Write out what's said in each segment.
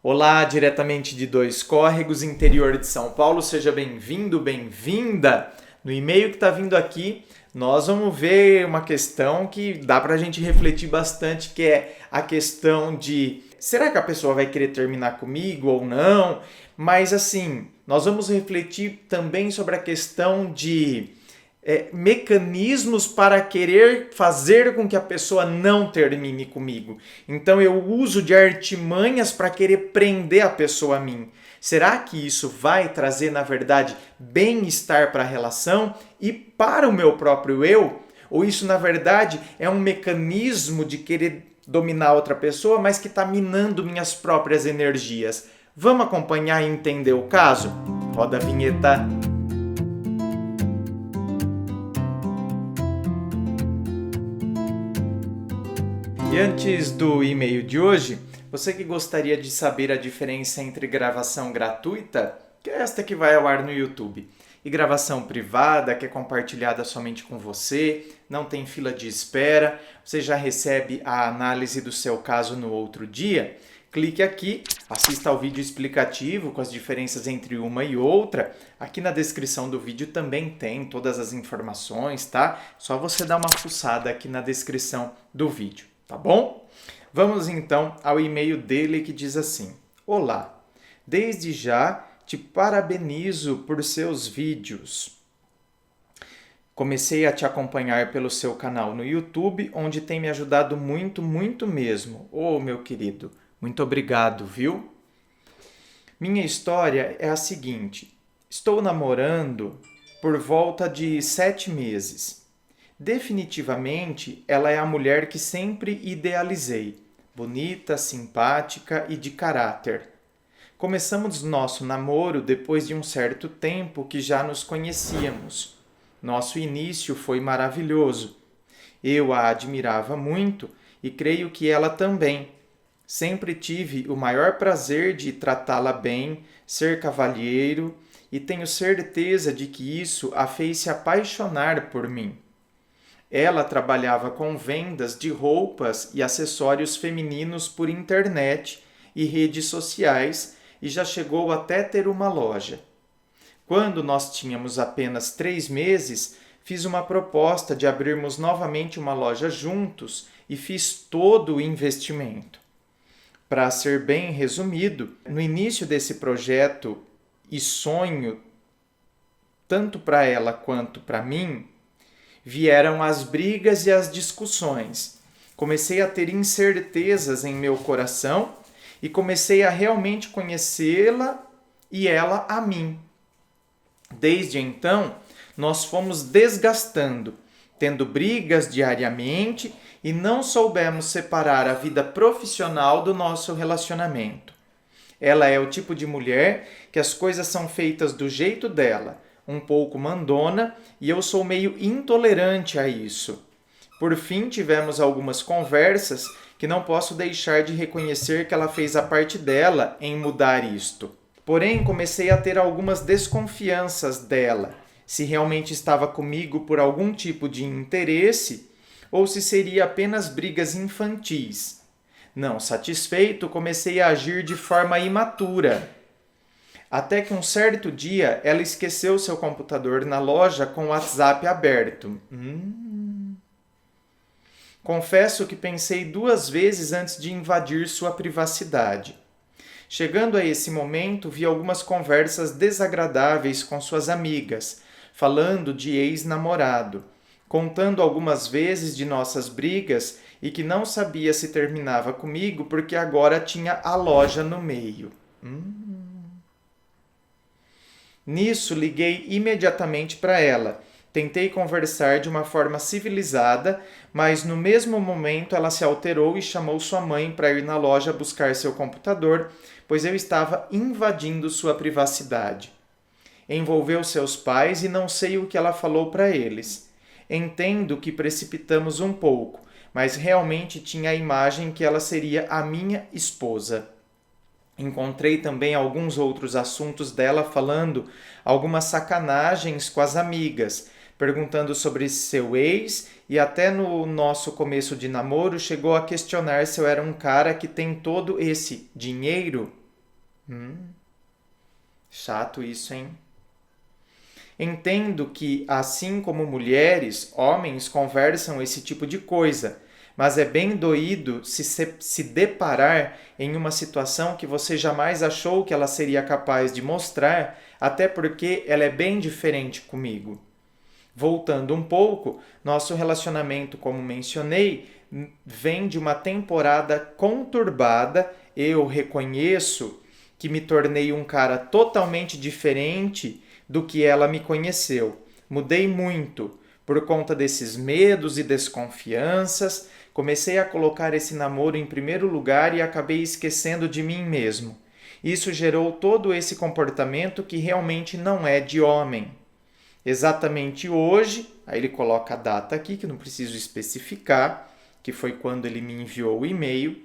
Olá, diretamente de Dois Córregos, interior de São Paulo, seja bem-vindo, bem-vinda. No e-mail que está vindo aqui, nós vamos ver uma questão que dá para a gente refletir bastante, que é a questão de será que a pessoa vai querer terminar comigo ou não? Mas assim, nós vamos refletir também sobre a questão de mecanismos para querer fazer com que a pessoa não termine comigo. Então eu uso de artimanhas para querer prender a pessoa a mim. Será que isso vai trazer, na verdade, bem-estar para a relação e para o meu próprio eu? Ou isso, na verdade, é um mecanismo de querer dominar outra pessoa, mas que está minando minhas próprias energias? Vamos acompanhar e entender o caso? Roda a vinheta. E antes do e-mail de hoje, você que gostaria de saber a diferença entre gravação gratuita, que é esta que vai ao ar no YouTube, e gravação privada, que é compartilhada somente com você, não tem fila de espera, você já recebe a análise do seu caso no outro dia, clique aqui, assista ao vídeo explicativo com as diferenças entre uma e outra. Aqui na descrição do vídeo também tem todas as informações, tá? Só você dar uma fuçada aqui na descrição do vídeo. Tá bom? Vamos então ao e-mail dele que diz assim: Olá, desde já te parabenizo por seus vídeos. Comecei a te acompanhar pelo seu canal no YouTube, onde tem me ajudado muito, muito mesmo. Ô, meu querido, muito obrigado, viu? Minha história é a seguinte: estou namorando por volta de 7 meses. Definitivamente, ela é a mulher que sempre idealizei. Bonita, simpática e de caráter. Começamos nosso namoro depois de um certo tempo que já nos conhecíamos. Nosso início foi maravilhoso. Eu a admirava muito e creio que ela também. Sempre tive o maior prazer de tratá-la bem, ser cavalheiro e tenho certeza de que isso a fez se apaixonar por mim. Ela trabalhava com vendas de roupas e acessórios femininos por internet e redes sociais e já chegou até ter uma loja. Quando nós tínhamos apenas 3 meses, fiz uma proposta de abrirmos novamente uma loja juntos e fiz todo o investimento. Para ser bem resumido, no início desse projeto e sonho, tanto para ela quanto para mim, vieram as brigas e as discussões. Comecei a ter incertezas em meu coração e comecei a realmente conhecê-la e ela a mim. Desde então, nós fomos desgastando, tendo brigas diariamente e não soubemos separar a vida profissional do nosso relacionamento. Ela é o tipo de mulher que as coisas são feitas do jeito dela, um pouco mandona, e eu sou meio intolerante a isso. Por fim, tivemos algumas conversas que não posso deixar de reconhecer que ela fez a parte dela em mudar isto. Porém, comecei a ter algumas desconfianças dela, se realmente estava comigo por algum tipo de interesse ou se seria apenas brigas infantis. Não satisfeito, comecei a agir de forma imatura. Até que um certo dia ela esqueceu seu computador na loja com o WhatsApp aberto. Confesso que pensei 2 vezes antes de invadir sua privacidade. Chegando a esse momento, vi algumas conversas desagradáveis com suas amigas, falando de ex-namorado, contando algumas vezes de nossas brigas e que não sabia se terminava comigo porque agora tinha a loja no meio. Nisso, liguei imediatamente para ela. Tentei conversar de uma forma civilizada, mas no mesmo momento ela se alterou e chamou sua mãe para ir na loja buscar seu computador, pois eu estava invadindo sua privacidade. Envolveu seus pais e não sei o que ela falou para eles. Entendo que precipitamos um pouco, mas realmente tinha a imagem que ela seria a minha esposa. Encontrei também alguns outros assuntos dela falando algumas sacanagens com as amigas, perguntando sobre seu ex e até no nosso começo de namoro chegou a questionar se eu era um cara que tem todo esse dinheiro. Chato isso, hein? Entendo que, assim como mulheres, homens conversam esse tipo de coisa, mas é bem doído se deparar em uma situação que você jamais achou que ela seria capaz de mostrar, até porque ela é bem diferente comigo. Voltando um pouco, nosso relacionamento, como mencionei, vem de uma temporada conturbada. Eu reconheço que me tornei um cara totalmente diferente do que ela me conheceu. Mudei muito por conta desses medos e desconfianças. Comecei a colocar esse namoro em primeiro lugar e acabei esquecendo de mim mesmo. Isso gerou todo esse comportamento que realmente não é de homem. Exatamente hoje, aí ele coloca a data aqui, que não preciso especificar, que foi quando ele me enviou o e-mail.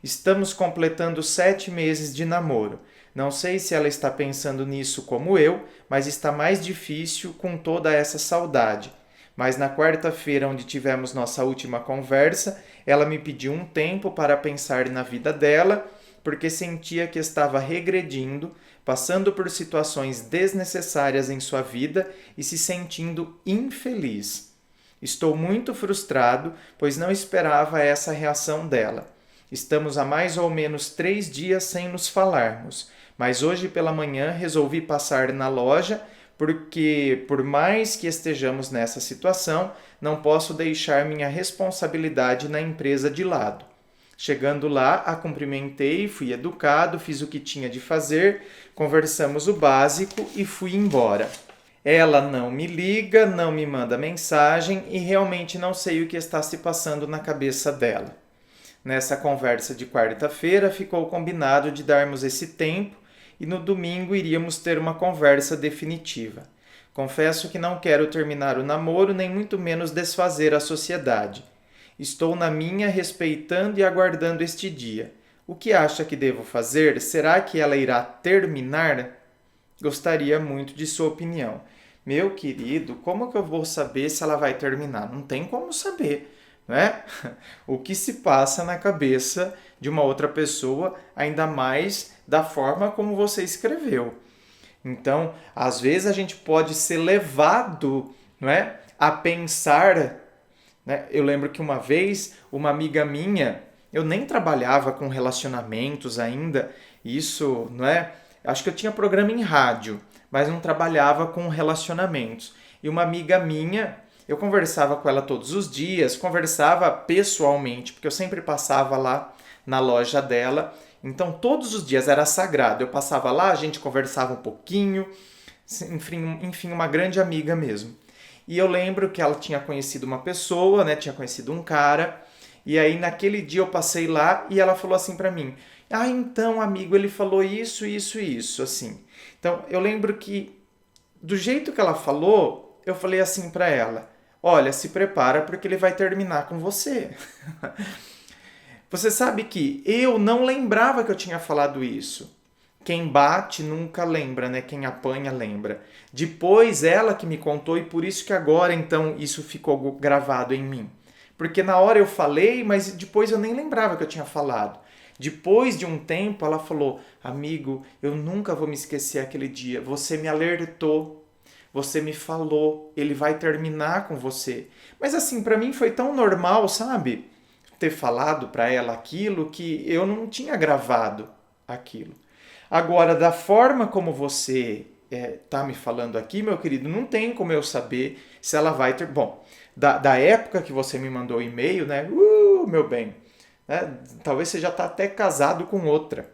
Estamos completando 7 meses de namoro. Não sei se ela está pensando nisso como eu, mas está mais difícil com toda essa saudade. Mas na quarta-feira, onde tivemos nossa última conversa, ela me pediu um tempo para pensar na vida dela, porque sentia que estava regredindo, passando por situações desnecessárias em sua vida e se sentindo infeliz. Estou muito frustrado, pois não esperava essa reação dela. Estamos há mais ou menos 3 dias sem nos falarmos, mas hoje pela manhã resolvi passar na loja porque, por mais que estejamos nessa situação, não posso deixar minha responsabilidade na empresa de lado. Chegando lá, a cumprimentei, fui educado, fiz o que tinha de fazer, conversamos o básico e fui embora. Ela não me liga, não me manda mensagem e realmente não sei o que está se passando na cabeça dela. Nessa conversa de quarta-feira, ficou combinado de darmos esse tempo e no domingo iríamos ter uma conversa definitiva. Confesso que não quero terminar o namoro, nem muito menos desfazer a sociedade. Estou na minha, respeitando e aguardando este dia. O que acha que devo fazer? Será que ela irá terminar? Gostaria muito de sua opinião. Meu querido, como que eu vou saber se ela vai terminar? Não tem como saber, não é? O que se passa na cabeça de uma outra pessoa, ainda mais da forma como você escreveu. Então, às vezes a gente pode ser levado, não é, a pensar, né? Eu lembro que uma vez uma amiga minha, eu nem trabalhava com relacionamentos ainda, isso, não é? Acho que eu tinha programa em rádio, mas não trabalhava com relacionamentos. E uma amiga minha, eu conversava com ela todos os dias, conversava pessoalmente, porque eu sempre passava lá na loja dela. Então, todos os dias era sagrado. Eu passava lá, a gente conversava um pouquinho, enfim, uma grande amiga mesmo. E eu lembro que ela tinha conhecido uma pessoa, né? Tinha conhecido um cara. E aí, naquele dia, eu passei lá e ela falou assim pra mim: ah, então, amigo, ele falou isso, isso e isso, assim. Então, eu lembro que, do jeito que ela falou, eu falei assim pra ela: olha, se prepara porque ele vai terminar com você. Você sabe que eu não lembrava que eu tinha falado isso. Quem bate nunca lembra, né? Quem apanha lembra. Depois ela que me contou e por isso que agora então isso ficou gravado em mim. Porque na hora eu falei, mas depois eu nem lembrava que eu tinha falado. Depois de um tempo ela falou: amigo, eu nunca vou me esquecer aquele dia. Você me alertou. Você me falou. Ele vai terminar com você. Mas assim, pra mim foi tão normal, sabe? Ter falado para ela aquilo que eu não tinha gravado aquilo. Agora, da forma como você tá me falando aqui, meu querido, não tem como eu saber se ela vai ter... Bom, da época que você me mandou o e-mail, né? Meu bem, né? Talvez você já tá até casado com outra.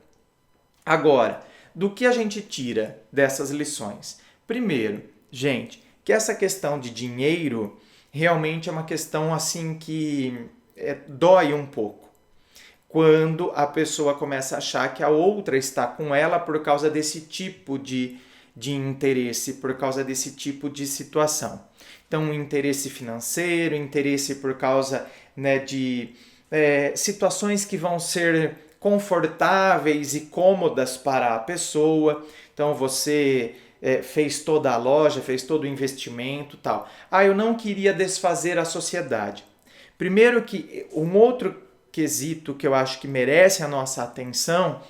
Agora, do que a gente tira dessas lições? Primeiro, gente, que essa questão de dinheiro realmente é uma questão assim que dói um pouco. Quando a pessoa começa a achar que a outra está com ela por causa desse tipo de interesse, por causa desse tipo de situação. Então, um interesse financeiro, interesse por causa, né, de situações que vão ser confortáveis e cômodas para a pessoa. Então, você fez toda a loja, fez todo o investimento, tal. Ah, eu não queria desfazer a sociedade. Primeiro que um outro quesito que eu acho que merece a nossa atenção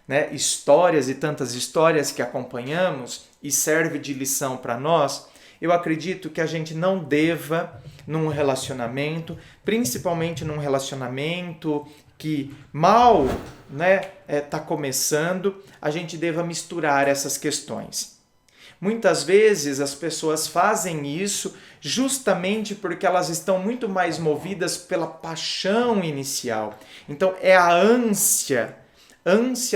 né, histórias e tantas histórias que acompanhamos e serve de lição para nós, eu acredito que a gente não deva, num relacionamento, principalmente num relacionamento que mal, né, tá começando, a gente deva misturar essas questões. Muitas vezes as pessoas fazem isso justamente porque elas estão muito mais movidas pela paixão inicial. Então é a ânsia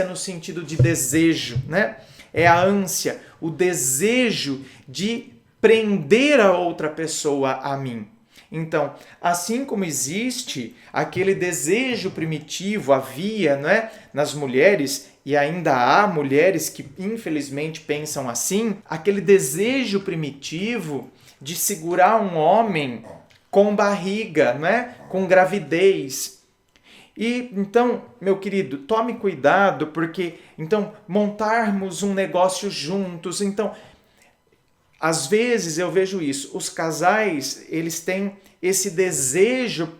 no sentido de desejo, né? É a ânsia, o desejo de prender a outra pessoa a mim. Então, assim como existe aquele desejo primitivo, havia, né, nas mulheres, e ainda há mulheres que infelizmente pensam assim, aquele desejo primitivo de segurar um homem com barriga, né, com gravidez. E então, meu querido, tome cuidado, porque então montarmos um negócio juntos, então às vezes eu vejo isso, os casais, eles têm esse desejo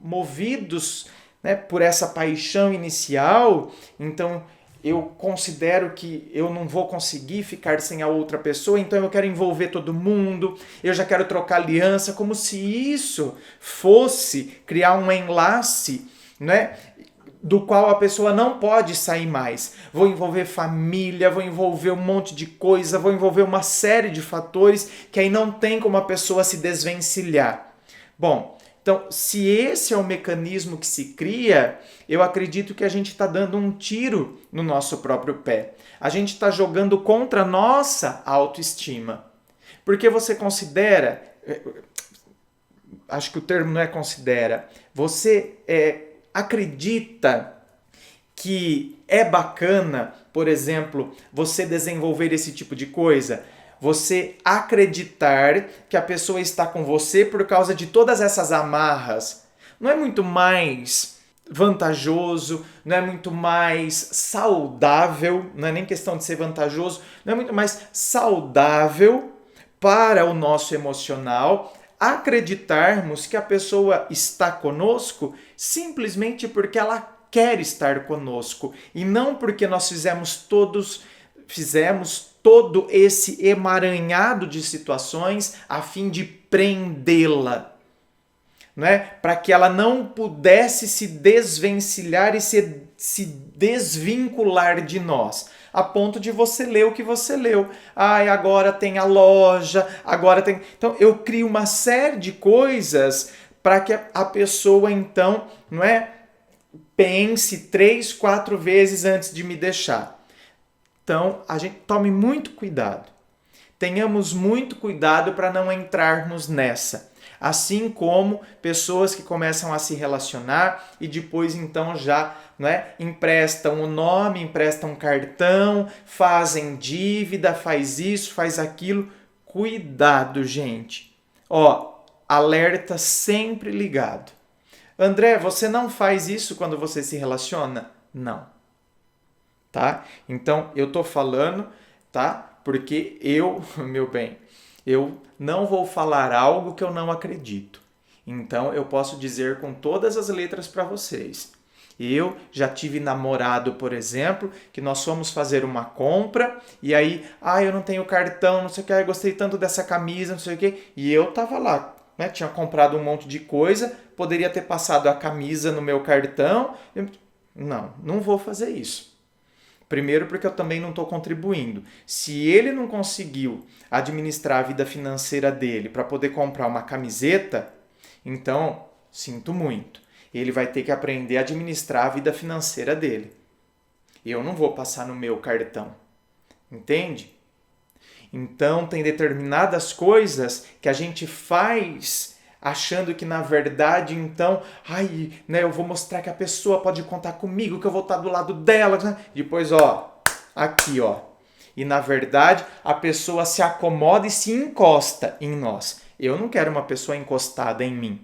movidos, né, por essa paixão inicial, então eu considero que eu não vou conseguir ficar sem a outra pessoa, então eu quero envolver todo mundo, eu já quero trocar aliança, como se isso fosse criar um enlace, né, do qual a pessoa não pode sair mais. Vou envolver família, vou envolver um monte de coisa, vou envolver uma série de fatores que aí não tem como a pessoa se desvencilhar. Bom, então, se esse é o mecanismo que se cria, eu acredito que a gente está dando um tiro no nosso próprio pé. A gente está jogando contra a nossa autoestima. Porque você considera, acho que o termo não é considera, você acredita que é bacana, por exemplo, você desenvolver esse tipo de coisa? Você acreditar que a pessoa está com você por causa de todas essas amarras. Não é muito mais vantajoso, não é muito mais saudável, não é nem questão de ser vantajoso, não é muito mais saudável para o nosso emocional acreditarmos que a pessoa está conosco simplesmente porque ela quer estar conosco e não porque nós fizemos todo esse emaranhado de situações a fim de prendê-la, não é? Para que ela não pudesse se desvencilhar e se desvincular de nós. A ponto de você ler o que você leu. Ai, agora tem a loja, agora tem... Então, eu crio uma série de coisas para que a pessoa, então, não é, pense 3, 4 vezes antes de me deixar. Então, a gente tome muito cuidado. Tenhamos muito cuidado para não entrarmos nessa. Assim como pessoas que começam a se relacionar e depois então já, né, emprestam o nome, emprestam cartão, fazem dívida, faz isso, faz aquilo. Cuidado, gente. Ó, alerta sempre ligado. André, você não faz isso quando você se relaciona? Não. Tá? Então, eu tô falando, tá? Porque eu, meu bem, eu não vou falar algo que eu não acredito. Então, eu posso dizer com todas as letras para vocês. Eu já tive namorado, por exemplo, que nós fomos fazer uma compra e aí, eu não tenho cartão, não sei o que, eu gostei tanto dessa camisa, não sei o que, e eu tava lá, né? Tinha comprado um monte de coisa, poderia ter passado a camisa no meu cartão. Não vou fazer isso. Primeiro porque eu também não estou contribuindo. Se ele não conseguiu administrar a vida financeira dele para poder comprar uma camiseta, então, sinto muito. Ele vai ter que aprender a administrar a vida financeira dele. Eu não vou passar no meu cartão. Entende? Então, tem determinadas coisas que a gente faz achando que na verdade, então, eu vou mostrar que a pessoa pode contar comigo, que eu vou estar do lado dela. Né? Depois, aqui, E na verdade, a pessoa se acomoda e se encosta em nós. Eu não quero uma pessoa encostada em mim.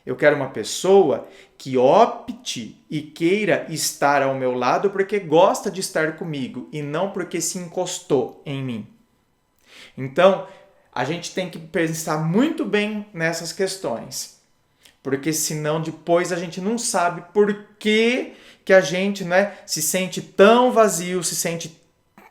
Eu quero uma pessoa que opte e queira estar ao meu lado porque gosta de estar comigo e não porque se encostou em mim. Então, a gente tem que pensar muito bem nessas questões. Porque senão depois a gente não sabe por que que a gente, né, se sente tão vazio, se sente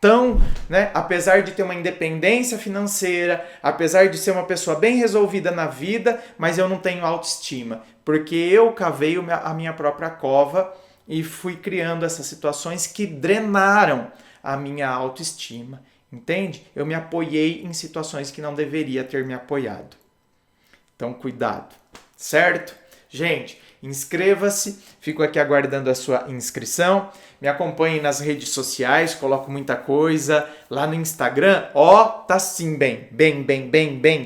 tão, né, apesar de ter uma independência financeira, apesar de ser uma pessoa bem resolvida na vida, mas eu não tenho autoestima, porque eu cavei a minha própria cova e fui criando essas situações que drenaram a minha autoestima, entende? Eu me apoiei em situações que não deveria ter me apoiado. Então, cuidado, certo? Gente, inscreva-se, fico aqui aguardando a sua inscrição. Me acompanhe nas redes sociais, coloco muita coisa. Lá no Instagram, ó, tá assim bem,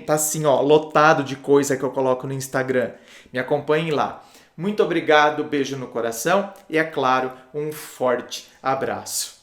tá assim, ó, lotado de coisa que eu coloco no Instagram. Me acompanhe lá. Muito obrigado, beijo no coração e, é claro, um forte abraço.